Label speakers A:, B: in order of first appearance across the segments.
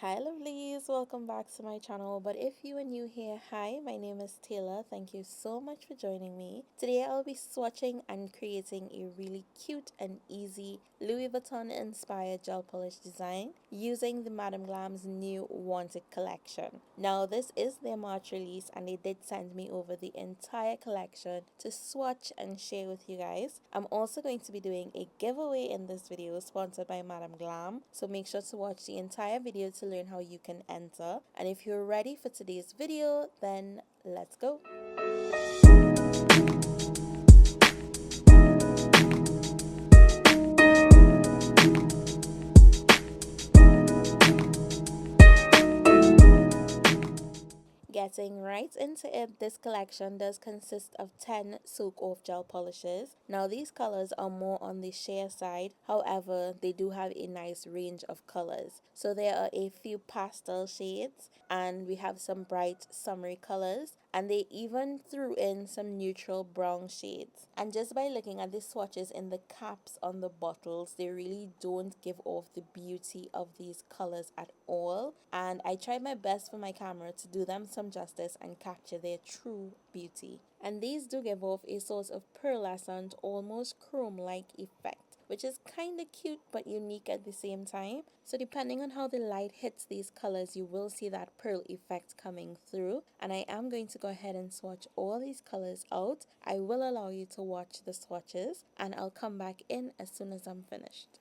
A: Hi lovelies, welcome back to my channel. But if you are new here, hi, my name is Taylor. Thank you so much for joining me. Today I'll be swatching and creating a really cute and easy Louis Vuitton inspired gel polish design using the Madam Glam's new Wanted collection. Now this is their March release and they did send me over the entire collection to swatch and share with you guys. I'm also going to be doing a giveaway in this video sponsored by Madam Glam, so make sure to watch the entire video to learn how you can enter. And if you're ready for today's video, then let's go. Getting right into it, this collection does consist of 10 soak off gel polishes. Now these colors are more on the sheer side, however they do have a nice range of colors. So there are a few pastel shades and we have some bright summery colors, and they even threw in some neutral brown shades. And just by looking at the swatches in the caps on the bottles, they really don't give off the beauty of these colors at all, and I tried my best for my camera to do them some justice and capture their true beauty. And these do give off a sort of pearlescent, almost chrome-like effect, which is kind of cute but unique at the same time. So depending on how the light hits these colors, you will see that pearl effect coming through. And I am going to go ahead and swatch all these colors out. I will allow you to watch the swatches and I'll come back in as soon as I'm finished.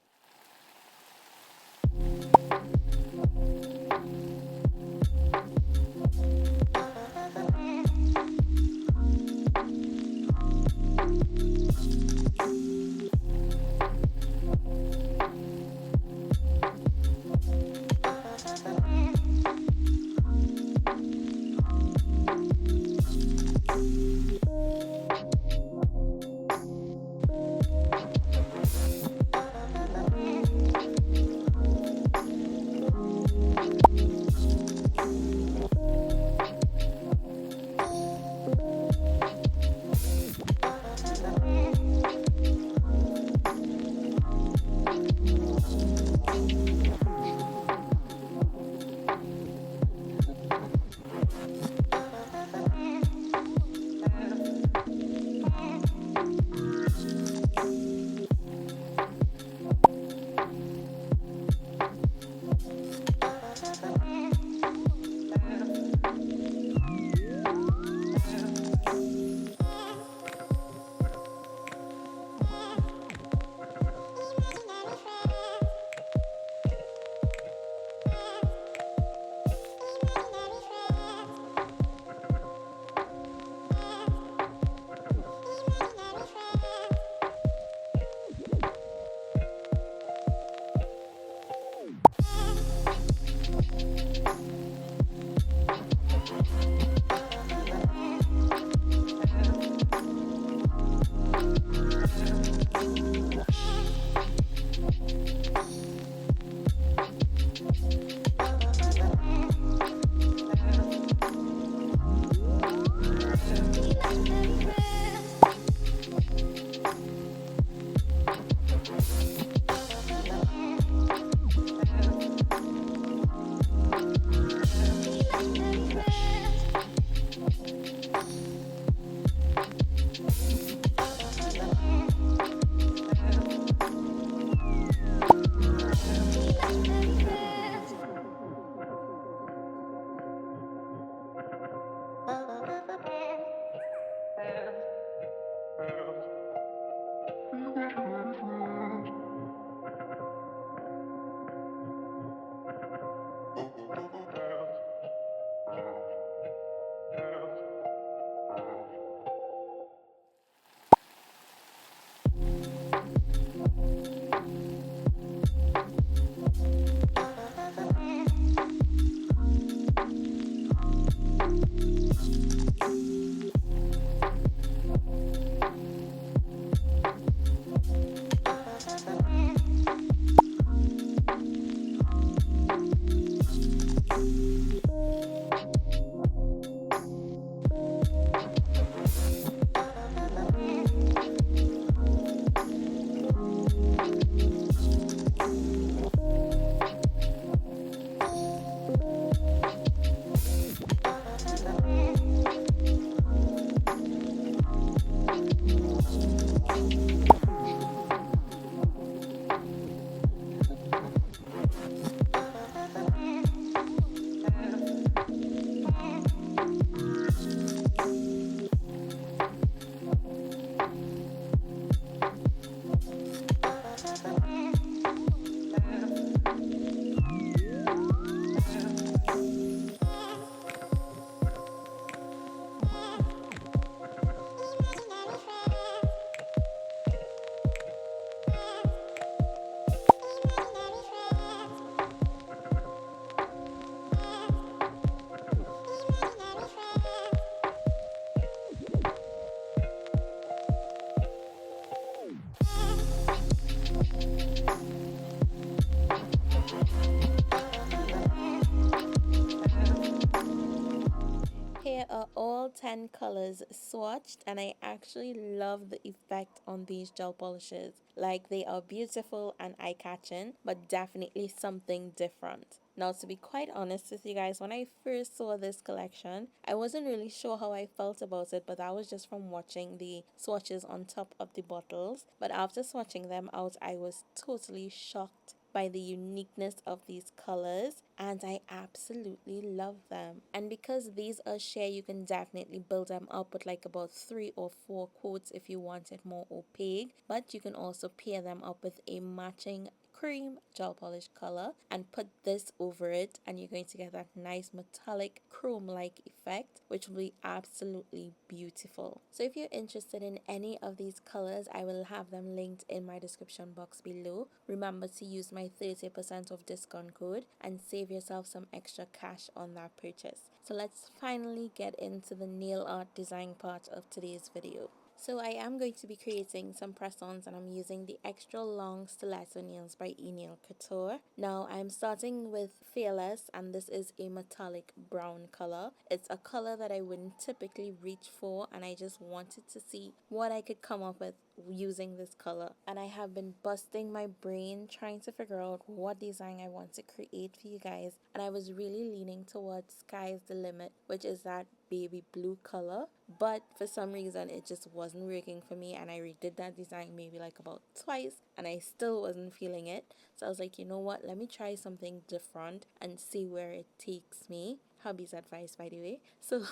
A: 10 colors swatched, and I actually love the effect on these gel polishes. Like, they are beautiful and eye-catching, but definitely something different. Now, to be quite honest with you guys, when I first saw this collection, I wasn't really sure how I felt about it, but that was just from watching the swatches on top of the bottles. But after swatching them out, I was totally shocked by the uniqueness of these colors, and I absolutely love them. And because these are sheer, you can definitely build them up with like about 3 or 4 coats if you want it more opaque, but you can also pair them up with a matching cream gel polish color and put this over it, and you're going to get that nice metallic chrome like effect, which will be absolutely beautiful. So if you're interested in any of these colors, I will have them linked in my description box below. Remember to use my 30% off discount code and save yourself some extra cash on that purchase. So let's finally get into the nail art design part of today's video. So I am going to be creating some press-ons, and I'm using the extra long stiletto nails by Nail Couture. Now I'm starting with Fearless, and this is a metallic brown color. It's a color that I wouldn't typically reach for, and I just wanted to see what I could come up with using this color. And I have been busting my brain trying to figure out what design I want to create for you guys, and I was really leaning towards Sky's the Limit, which is that baby blue color, but for some reason it just wasn't working for me, and I redid that design maybe like about twice and I still wasn't feeling it. So I was like, you know what, let me try something different and see where it takes me. Hubby's advice, by the way. So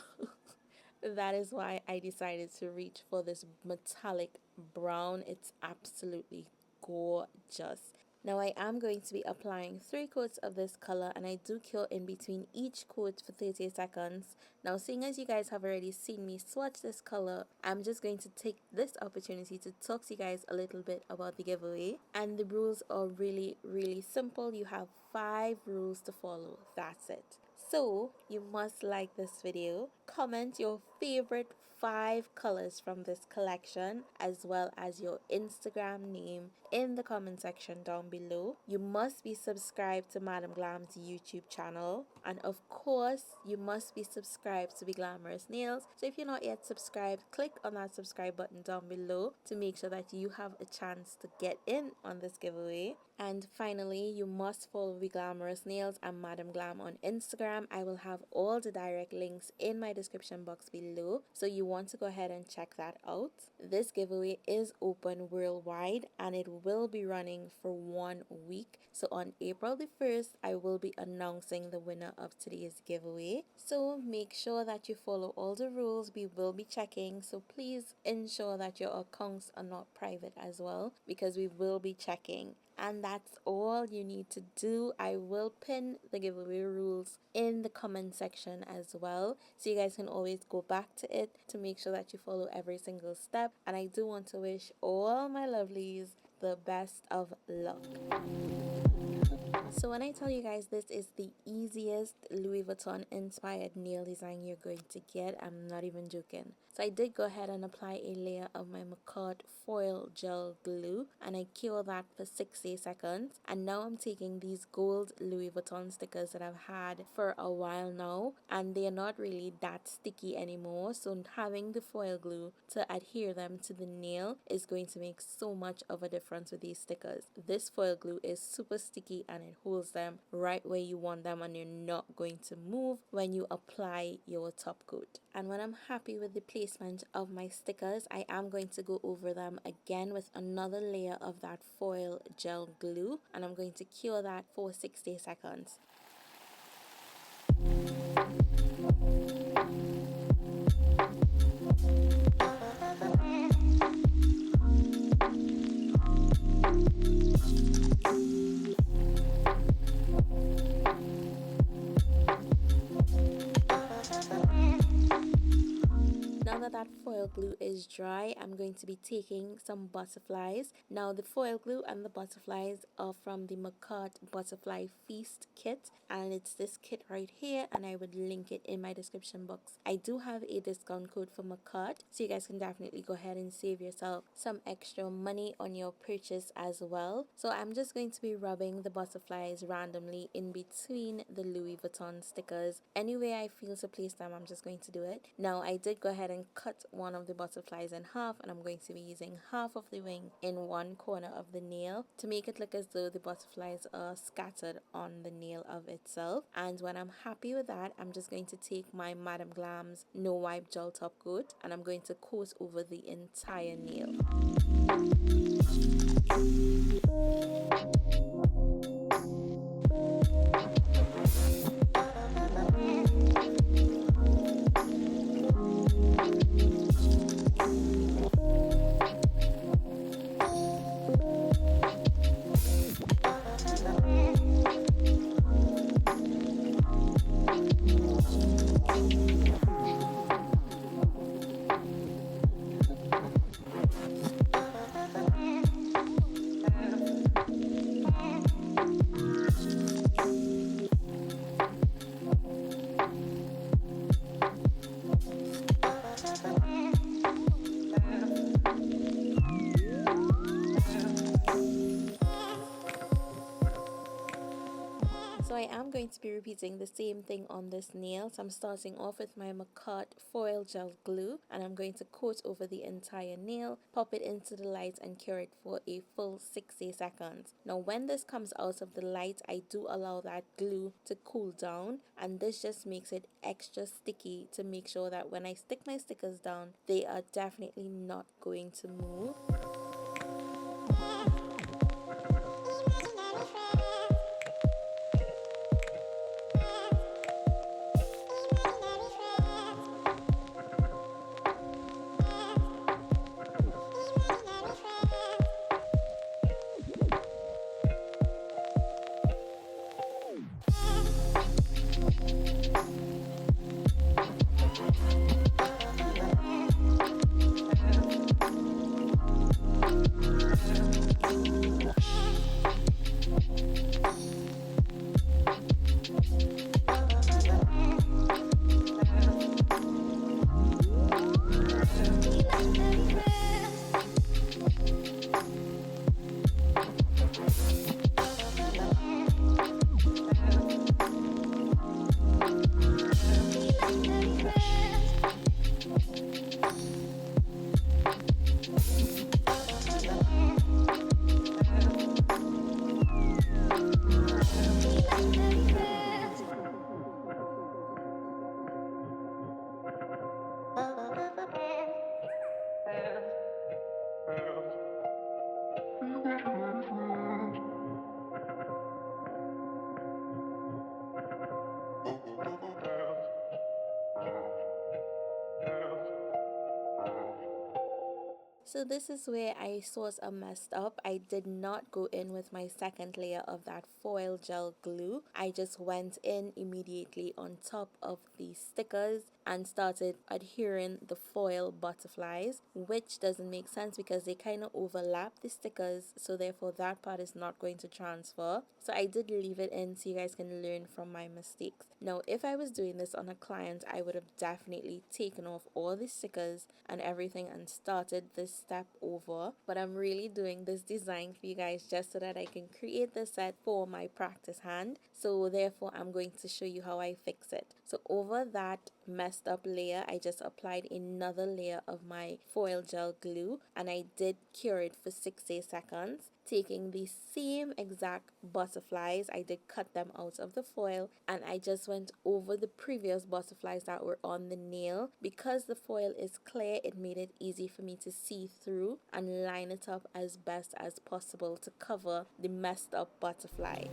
A: that is why I decided to reach for this metallic brown. It's absolutely gorgeous. Now I am going to be applying 3 coats of this color, and I do cure in between each coat for 30 seconds. Now, seeing as you guys have already seen me swatch this color, I'm just going to take this opportunity to talk to you guys a little bit about the giveaway. And the rules are really simple. You have 5 rules to follow. That's it. So you must like this video, comment your favorite 5 colors from this collection, as well as your Instagram name in the comment section down below. You must be subscribed to Madam Glam's YouTube channel, and of course you must be subscribed to BeGlamorous Nails. So if you're not yet subscribed, click on that subscribe button down below to make sure that you have a chance to get in on this giveaway. And finally, you must follow BeGlamorous Nails and Madam Glam on Instagram. I will have all the direct links in my description box below, so you want to go ahead and check that out. This giveaway is open worldwide, and it will be running for 1 week. So on April the 1st, I will be announcing the winner of today's giveaway. So make sure that you follow all the rules. We will be checking, so please ensure that your accounts are not private as well, because we will be checking. And that's all you need to do. I will pin the giveaway rules in the comment section as well, so you guys can always go back to it to make sure that you follow every single step. And I do want to wish all my lovelies the best of luck. So when I tell you guys this is the easiest Louis Vuitton inspired nail design you're going to get, I'm not even joking. So I did go ahead and apply a layer of my McCart foil gel glue, and I cure that for 60 seconds. And now I'm taking these gold Louis Vuitton stickers that I've had for a while now, and they're not really that sticky anymore. So having the foil glue to adhere them to the nail is going to make so much of a difference with these stickers. This foil glue is super sticky, and it holds them right where you want them, and you're not going to move when you apply your top coat. And when I'm happy with the placement of my stickers, I am going to go over them again with another layer of that foil gel glue, and I'm going to cure that for 60 seconds. Now that foil glue is dry, I'm going to be taking some butterflies. Now the foil glue and the butterflies are from the Macart Butterfly Feast kit, and it's this kit right here, and I would link it in my description box. I do have a discount code for Macart, so you guys can definitely go ahead and save yourself some extra money on your purchase as well. So I'm just going to be rubbing the butterflies randomly in between the Louis Vuitton stickers. Any way I feel to place them, I'm just going to do it. Now I did go ahead and cut one of the butterflies in half, and I'm going to be using half of the wing in one corner of the nail to make it look as though the butterflies are scattered on the nail of itself. And when I'm happy with that, I'm just going to take my Madam Glam's No Wipe Gel Top Coat, and I'm going to coat over the entire nail. So I am going to be repeating the same thing on this nail. So I'm starting off with my Macart foil gel glue, and I'm going to coat over the entire nail, pop it into the light, and cure it for a full 60 seconds. Now when this comes out of the light, I do allow that glue to cool down, and this just makes it extra sticky to make sure that when I stick my stickers down, they are definitely not going to move. So this is where I sort of messed up. I did not go in with my second layer of that foil gel glue. I just went in immediately on top of the stickers and started adhering the foil butterflies, which doesn't make sense because they kind of overlap the stickers, so therefore that part is not going to transfer. So I did leave it in so you guys can learn from my mistakes. Now if I was doing this on a client, I would have definitely taken off all the stickers and everything and started this step over, but I'm really doing this design for you guys just so that I can create the set for my practice hand. So therefore I'm going to show you how I fix it. So over that messed up layer, I just applied another layer of my foil gel glue, and I did cure it for 60 seconds. Taking the same exact butterflies, I did cut them out of the foil, and I just went over the previous butterflies that were on the nail. Because the foil is clear, it made it easy for me to see through and line it up as best as possible to cover the messed up butterfly.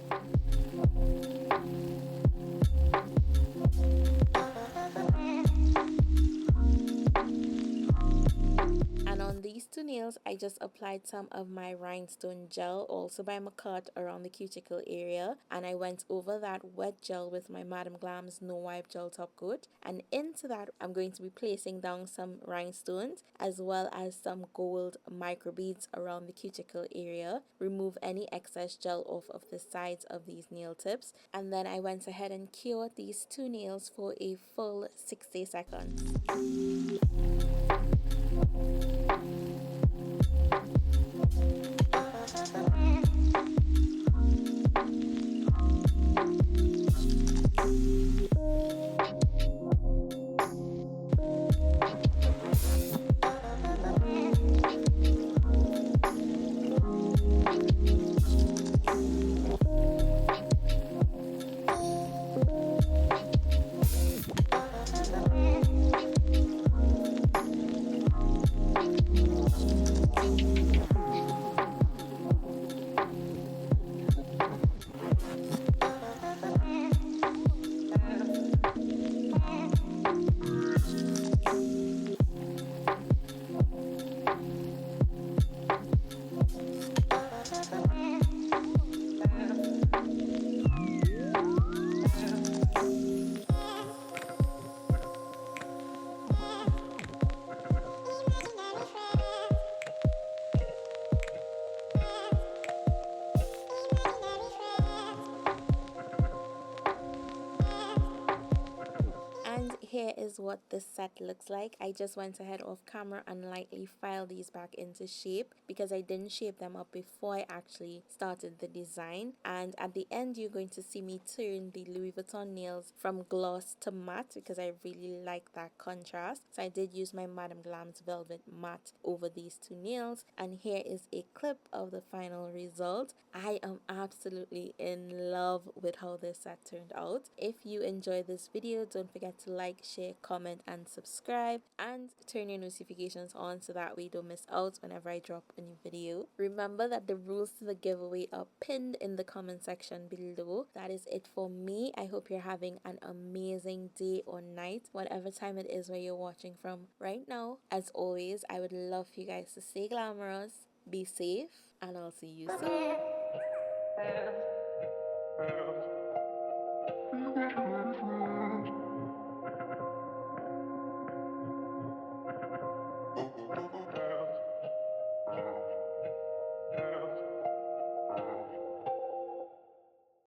A: And on these two nails, I I just applied some of my rhinestone gel, also by McCart, around the cuticle area, and I went over that wet gel with my Madam Glam's No Wipe Gel Top Coat, and into that I'm going to be placing down some rhinestones as well as some gold microbeads around the cuticle area. Remove any excess gel off of the sides of these nail tips, and then I went ahead and cured these two nails for a full 60 seconds. And here is what this set looks like. I just went ahead off camera and lightly filed these back into shape because I didn't shape them up before I actually started the design. And at the end you're going to see me turn the Louis Vuitton nails from gloss to matte because I really like that contrast. So I did use my Madam Glam's Velvet Matte over these two nails, and here is a clip of the final result. I am absolutely in love with how this set turned out. If you enjoyed this video, don't forget to like, share, comment, and subscribe, and turn your notifications on so that we don't miss out whenever I drop a new video. Remember that the rules to the giveaway are pinned in the comment section below. That is it for me. I hope you're having an amazing day or night, whatever time it is where you're watching from right now. As always, I would love for you guys to stay glamorous, be safe, and I'll see you soon.